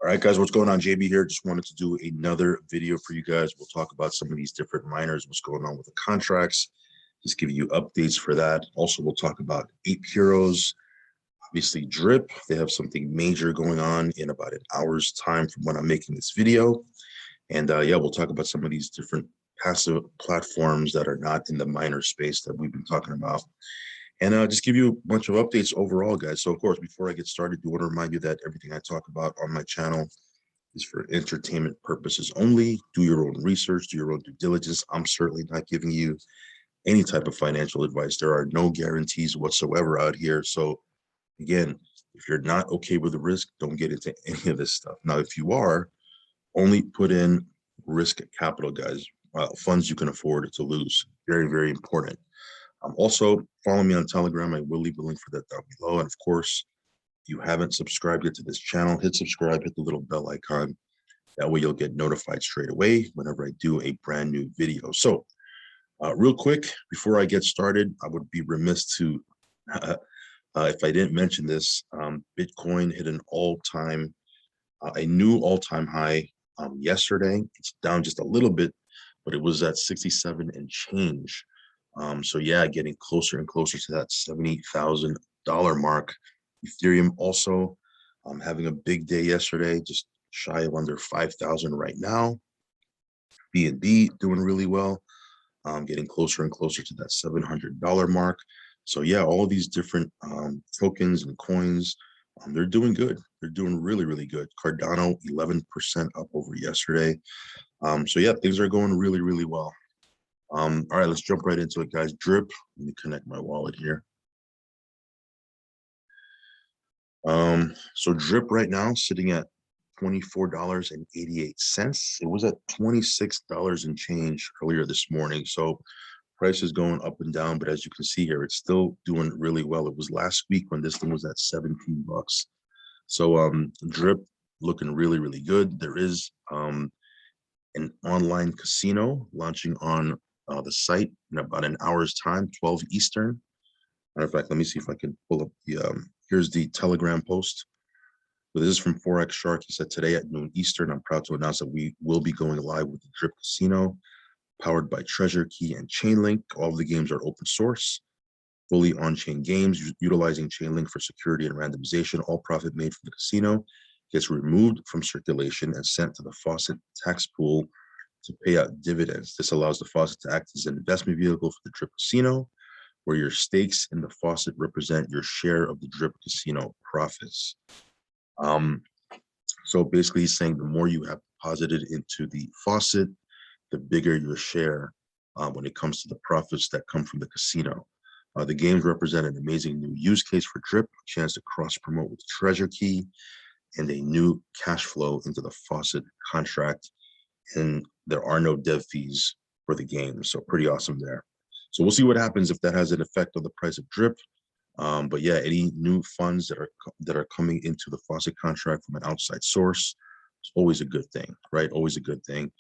All right, guys, what's going on? JB here. Just wanted to do another video for you guys. We'll talk about some of these different miners, what's going on with the contracts, just give you updates for that. Also, we'll talk about Ape Heroes, obviously Drip. They have something major going on in about an hour's time from when I'm making this video. And yeah, we'll talk about some of these different passive platforms that are not in the miner space that we've been talking about. And just give you a bunch of updates overall, guys. So, of course, before I get started, I want to remind you that everything I talk about on my channel is for entertainment purposes only. Do your own research, do your own due diligence. I'm certainly not giving you any type of financial advice. There are no guarantees whatsoever out here. So, again, if you're not okay with the risk, don't get into any of this stuff. Now, if you are, only put in risk capital, guys. Funds you can afford to lose. Very, very important. Also, follow me on Telegram. I will leave a link for that down below. And of course, if you haven't subscribed yet to this channel, hit subscribe, hit the little bell icon. That way you'll get notified straight away whenever I do a brand new video. So real quick, before I get started, I would be remiss to, if I didn't mention this, Bitcoin hit an a new all-time high yesterday. It's down just a little bit, but it was at 67 and change. So yeah, getting closer and closer to that $70,000 mark. Ethereum also having a big day yesterday, just shy of under 5,000 right now. BNB doing really well, getting closer and closer to that $700 mark. So yeah, all these different tokens and coins, they're doing good. They're doing really, really good. Cardano 11% up over yesterday. So yeah, things are going really, really well. All right, let's jump right into it, guys. Drip. Let me connect my wallet here. So Drip right now sitting at $24.88. It was at $26 and change earlier this morning. So price is going up and down, but as you can see here, it's still doing really well. It was last week when this thing was at 17 bucks. So Drip looking really, really good. There is an online casino launching on the site in about an hour's time, 12 Eastern. Matter of fact, let me see if I can pull up the, here's the Telegram post. So this is from Forex Shark. He said, today at noon Eastern, I'm proud to announce that we will be going live with the Drip Casino, powered by Treasure Key and Chainlink. All of the games are open source, fully on-chain games, utilizing Chainlink for security and randomization. All profit made from the casino gets removed from circulation and sent to the Faucet tax pool to pay out dividends. This allows the Faucet to act as an investment vehicle for the Drip Casino, where your stakes in the Faucet represent your share of the Drip Casino profits. So basically he's saying the more you have deposited into the Faucet, the bigger your share when it comes to the profits that come from the casino. The games represent an amazing new use case for Drip, a chance to cross-promote with Treasure Key, and a new cash flow into the Faucet contract. And there are no dev fees for the game. So pretty awesome there. So we'll see what happens if that has an effect on the price of Drip. But yeah, any new funds that are coming into the Faucet contract from an outside source, it's always a good thing, right? Always a good thing.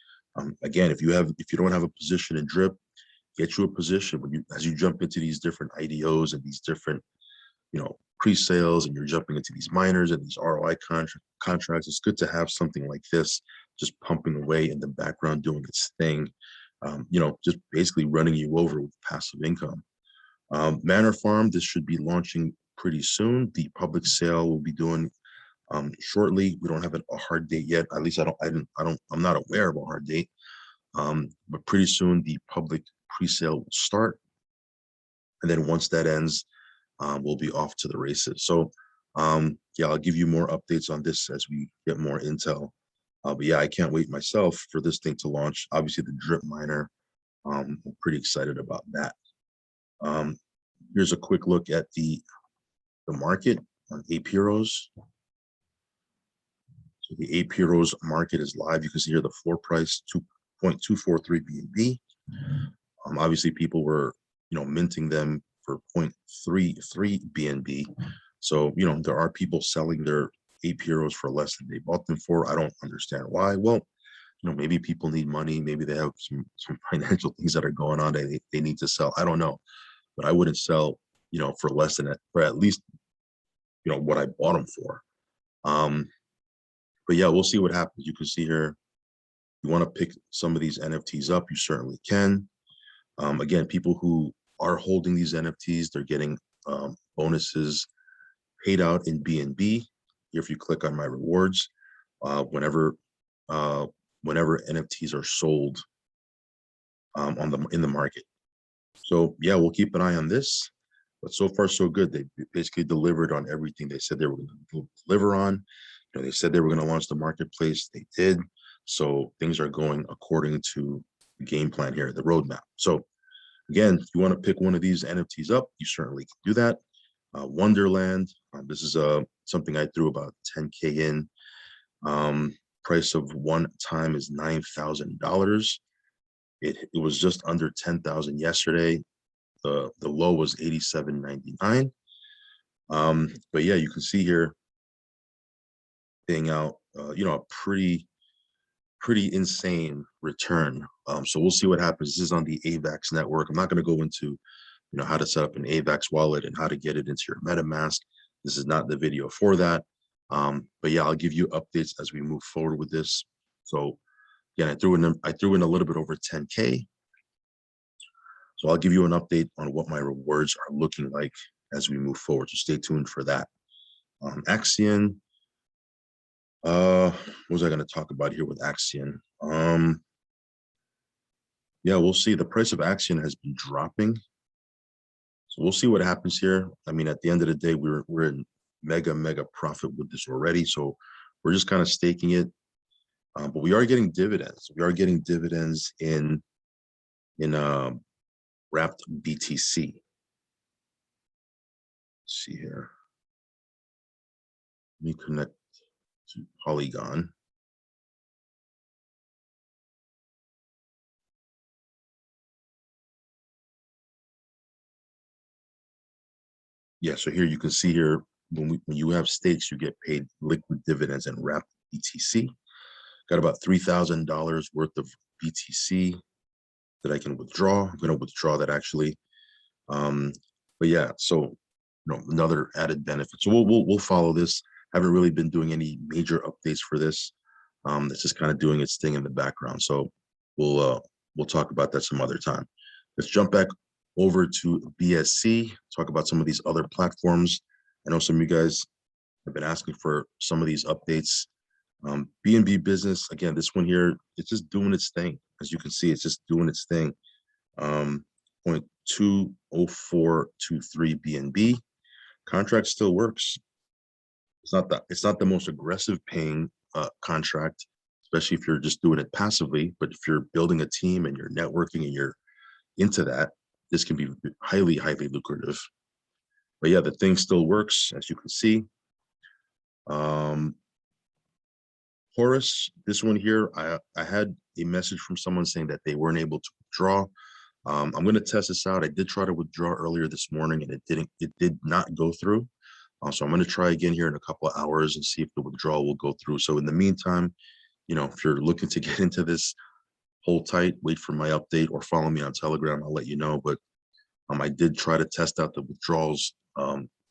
Again, if you don't have a position in Drip, get you a position as you jump into these different IDOs and these different, pre-sales, and you're jumping into these miners and these ROI contracts. It's good to have something like this just pumping away in the background, doing its thing, just basically running you over with passive income. Manor Farm, this should be launching pretty soon. The public sale will be doing shortly. We don't have a hard date yet. At least I'm not aware of a hard date. But pretty soon the public pre-sale will start. And then once that ends, we'll be off to the races. So yeah, I'll give you more updates on this as we get more intel. But yeah, I can't wait myself for this thing to launch. Obviously the Drip Miner, I'm pretty excited about that. Here's a quick look at the market on Ape Heroes. So the Ape Heroes market is live. You can see here the floor price, 2.243 BNB. Obviously people were, minting them for 0.33 BNB. So, there are people selling their Ape Heroes for less than they bought them for. I don't understand why. Well, maybe people need money. Maybe they have some financial things that are going on. They need to sell. I don't know, but I wouldn't sell, for less than it, for at least, what I bought them for. But yeah, we'll see what happens. You can see here, you want to pick some of these NFTs up, you certainly can. Again, people who are holding these NFTs, they're getting bonuses paid out in BNB. Here, if you click on my rewards, whenever NFTs are sold in the market. So yeah, we'll keep an eye on this. But so far, so good. They basically delivered on everything they said they were going to deliver on. You know, they said they were going to launch the marketplace. They did. So things are going according to the game plan here, the roadmap. So again, if you want to pick one of these NFTs up, you certainly can do that. Wonderland, this is something I threw about 10K in. Price of one time is $9,000. It was just under 10,000 yesterday. The low was 87.99. But yeah, you can see here paying out you know, a pretty insane return. So we'll see what happens. This is on the AVAX network. I'm not going to go into, you know, how to set up an AVAX wallet and how to get it into your MetaMask. This is not the video for that. But yeah, I'll give you updates as we move forward with this. So again, I threw in a little bit over 10K. So I'll give you an update on what my rewards are looking like as we move forward. So stay tuned for that. Axion. What was I going to talk about here with Axion? Yeah, we'll see. The price of Axion has been dropping. So we'll see what happens here. I mean, at the end of the day, we're in mega profit with this already. So we're just kind of staking it. But we are getting dividends. We are getting dividends in wrapped BTC. Let's see here. Let me connect to Polygon. Yeah, so here you can see here, when you have stakes, you get paid liquid dividends and wrapped BTC. Got about $3,000 worth of BTC that I can withdraw. I'm going to withdraw that actually. But yeah, so you know, another added benefit. So we'll follow this. Haven't really been doing any major updates for this. It's just kind of doing its thing in the background. So we'll talk about that some other time. Let's jump back over to BSC, talk about some of these other platforms. I know some of you guys have been asking for some of these updates. BNB Business, again, this one here, it's just doing its thing. As you can see, it's just doing its thing. 0.20423 BNB. Contract still works. It's not the most aggressive paying contract, especially if you're just doing it passively. But if you're building a team and you're networking and you're into that, this can be highly lucrative. But yeah, the thing still works, as you can see. Horus, this one here, I had a message from someone saying that they weren't able to withdraw. I'm going to test this out. I did try to withdraw earlier this morning and it did not go through. So I'm going to try again here in a couple of hours and see if the withdrawal will go through. So in the meantime, you know, if you're looking to get into this, hold tight, wait for my update, or follow me on Telegram. I'll let you know. But I did try to test out the withdrawals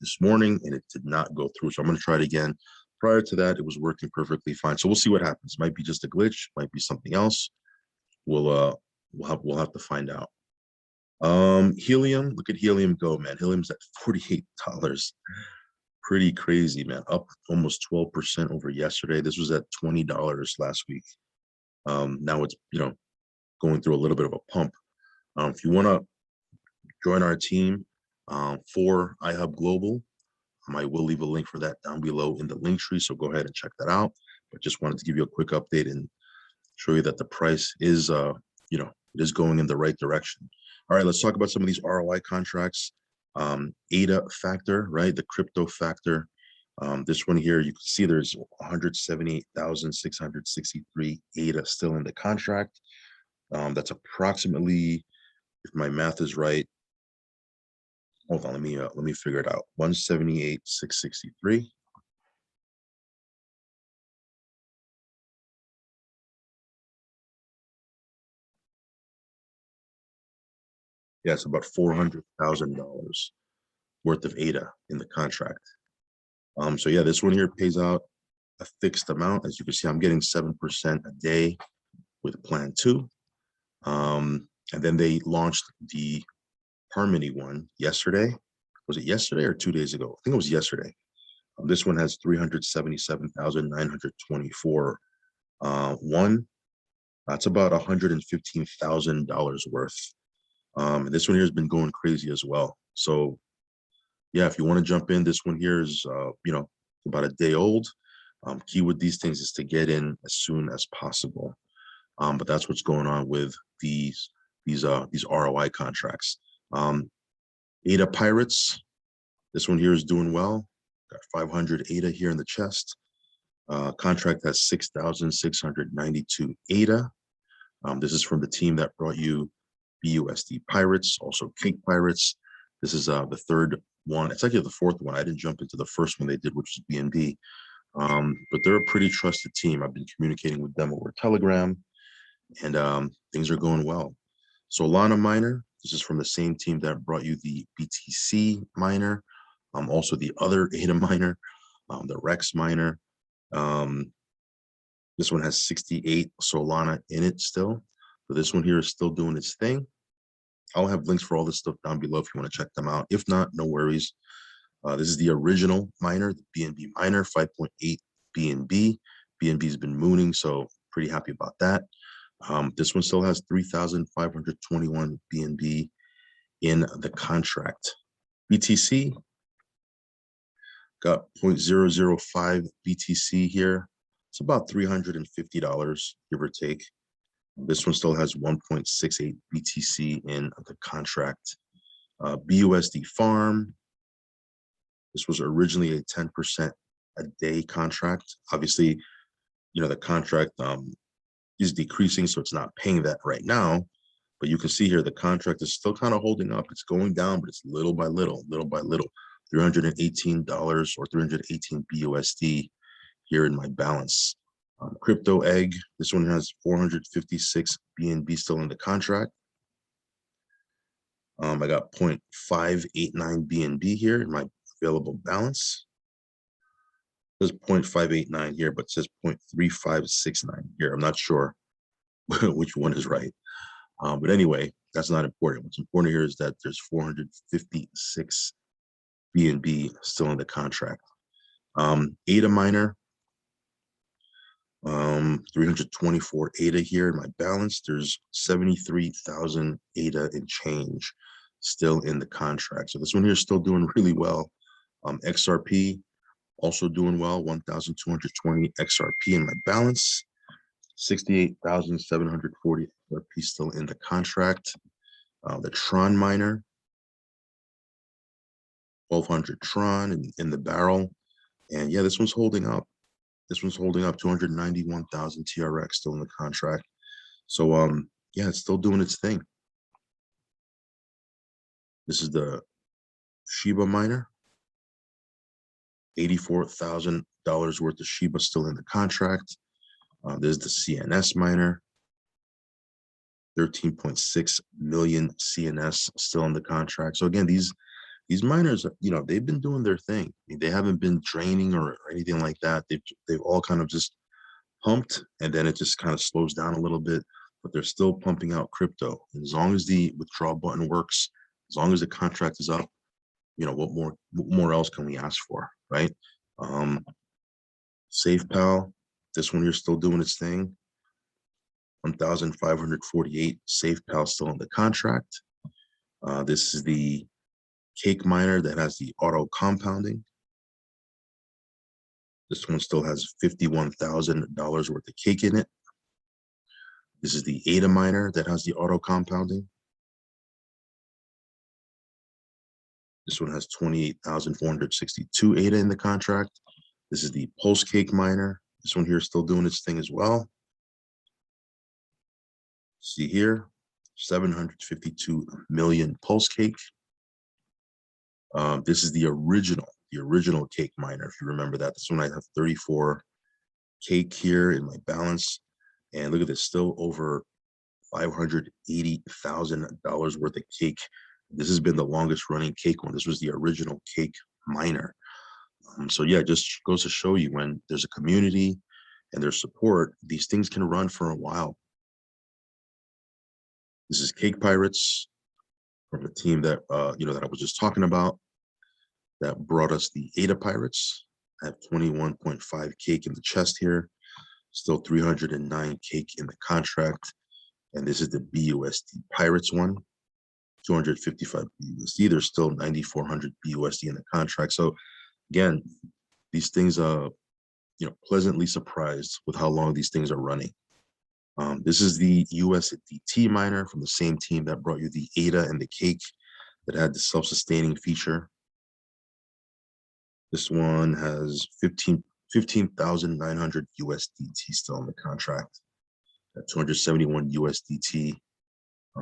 this morning and it did not go through. So I'm going to try it again. Prior to that, it was working perfectly fine. So we'll see what happens. Might be just a glitch, might be something else. We'll have to find out. Helium, look at Helium go, man. Helium's at $48. Pretty crazy, man. Up almost 12% over yesterday. This was at $20 last week. Now it's, you know, going through a little bit of a pump. If you want to join our team for iHub Global, I will leave a link for that down below in the link tree. So go ahead and check that out. But just wanted to give you a quick update and show you that the price is, you know, it is going in the right direction. All right, let's talk about some of these ROI contracts. ADA factor, right? The crypto factor. This one here, you can see there's 178,663 ADA still in the contract. That's approximately, if my math is right, hold on, let me figure it out. 178,663. Yeah, it's about $400,000 worth of ADA in the contract. So yeah, this one here pays out a fixed amount. As you can see, I'm getting 7% a day with plan 2. And then they launched the Harmony one yesterday. Was it yesterday or 2 days ago? I think it was yesterday. This one has 377,924. One, that's about $115,000 worth. And this one here has been going crazy as well. So yeah, if you want to jump in, this one here is, about a day old. Key with these things is to get in as soon as possible. But that's what's going on with these ROI contracts. ADA Pirates, this one here is doing well. Got 500 ADA here in the chest. Contract has 6,692 ADA. This is from the team that brought you BUSD Pirates, also Cake Pirates. This is the third one. It's actually the fourth one. I didn't jump into the first one they did, which is BNB. But they're a pretty trusted team. I've been communicating with them over Telegram, and things are going well. Solana Miner, this is from the same team that brought you the BTC Miner, also the other ADA Miner, the Rex Miner. This one has 68 Solana in it still. So this one here is still doing its thing. I'll have links for all this stuff down below if you want to check them out. If not, no worries. This is the original miner, the BNB miner, 5.8 BNB. BNB has been mooning, so pretty happy about that. This one still has 3,521 BNB in the contract. BTC got 0.005 BTC here. It's about $350, give or take. This one still has 1.68 BTC in the contract. BUSD farm. This was originally a 10% a day contract. Obviously, the contract is decreasing, so it's not paying that right now. But you can see here the contract is still kind of holding up. It's going down, but it's little by little, $318 or 318 BUSD here in my balance. Crypto Egg, this one has 456 BNB still in the contract. I got 0.589 BNB here in my available balance. It says 0.589 here, but it says 0.3569 here. I'm not sure which one is right. But anyway, that's not important. What's important here is that there's 456 BNB still in the contract. ADA Miner, 324 ADA here in my balance. There's 73,000 ADA in change still in the contract. So this one here is still doing really well. XRP also doing well, 1,220 XRP in my balance. 68,740 XRP still in the contract. The Tron Miner, 1,200 Tron in the barrel. And yeah, this one's holding up. This one's holding up, 291,000 TRX still in the contract. So yeah, it's still doing its thing. This is the Shiba Miner, $84,000 worth of Shiba still in the contract. There's the CNS Miner, 13.6 million CNS still in the contract. So again, these miners, they've been doing their thing. I mean, they haven't been draining or anything like that. They've all kind of just pumped, and then it just kind of slows down a little bit, but they're still pumping out crypto. And as long as the withdrawal button works, as long as the contract is up, what more else can we ask for, right? SafePal, this one here still doing its thing. 1,548 SafePal still in the contract. This is the Cake Miner that has the auto compounding. This one still has $51,000 worth of cake in it. This is the ADA Miner that has the auto compounding. This one has 28,462 ADA in the contract. This is the Pulse Cake Miner. This one here is still doing its thing as well. See here, 752 million Pulse Cake. This is the original Cake Miner, if you remember that. This one I have 34 cake here in my balance. And look at this, still over $580,000 worth of cake. This has been the longest running cake one. This was the original Cake Miner. So yeah, just goes to show you when there's a community and there's support, these things can run for a while. This is Cake Pirates from the team that that I was just talking about that brought us the ADA Pirates. I have 21.5 cake in the chest here, still 309 cake in the contract. And this is the BUSD Pirates one, 255 BUSD. There's still 9,400 BUSD in the contract. So again, these things pleasantly surprised with how long these things are running. This is the USDT miner from the same team that brought you the ADA and the cake that had the self-sustaining feature. This one has 15,900 USDT still in the contract at 271 USDT.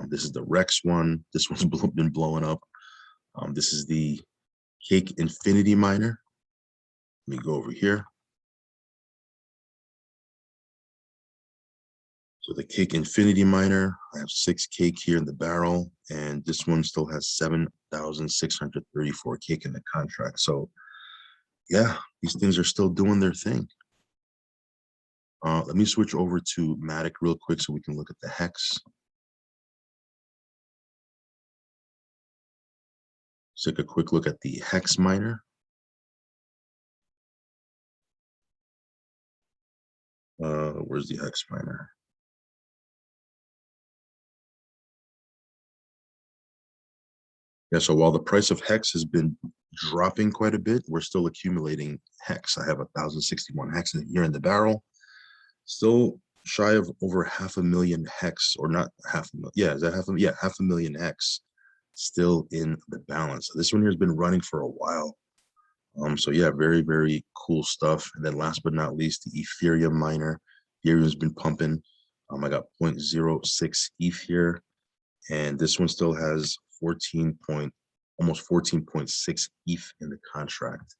This is the Rex one. This one's been blowing up. This is the Cake Infinity Miner. Let me go over here. So the Cake Infinity Miner, I have 6 cake here in the barrel, and this one still has 7,634 cake in the contract. So yeah, these things are still doing their thing. Let me switch over to Matic real quick so we can look at the hex. Let's take a quick look at the hex miner. Where's the hex miner? Yeah, so while the price of hex has been dropping quite a bit, we're still accumulating hex. I have 1,061 hex here in the barrel. Still shy of over 500,000 hex, or not 500,000. Yeah, is that 500,000 hex still in the balance. So this one here has been running for a while. So yeah, very, very cool stuff. And then last but not least, the Ethereum Miner. Ethereum's been pumping. I got 0.06 ETH here, and this one still has almost 14.6 ETH in the contract.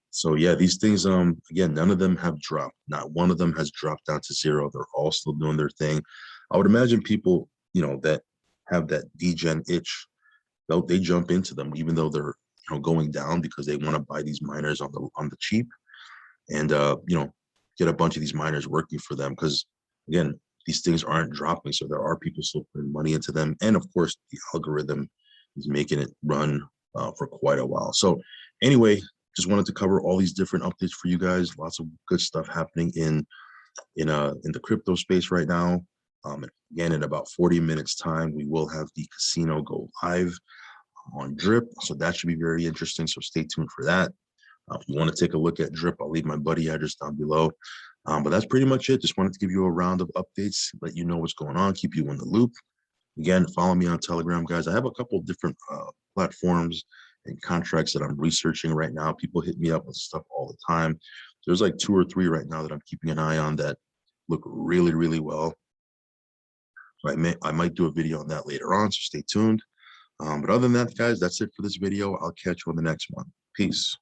So yeah, these things, again, none of them have dropped. Not one of them has dropped down to zero. They're all still doing their thing. I would imagine people, that have that degen itch, they jump into them, even though they're going down, because they want to buy these miners on the cheap, and get a bunch of these miners working for them, because again, these things aren't dropping, so there are people still putting money into them, and of course the algorithm is making it run for quite a while. So anyway, just wanted to cover all these different updates for you guys. Lots of good stuff happening in the crypto space right now. Again, in about 40 minutes time, we will have the casino go live on Drip, so that should be very interesting. So stay tuned for that. If you want to take a look at Drip, I'll leave my buddy address down below. But that's pretty much it. Just wanted to give you a round of updates, let you know what's going on, keep you in the loop. Again, follow me on Telegram, guys. I have a couple of different platforms and contracts that I'm researching right now. People hit me up with stuff all the time. There's like 2 or 3 right now that I'm keeping an eye on that look really, really well. So I might do a video on that later on, so stay tuned. But other than that, guys, that's it for this video. I'll catch you on the next one. Peace.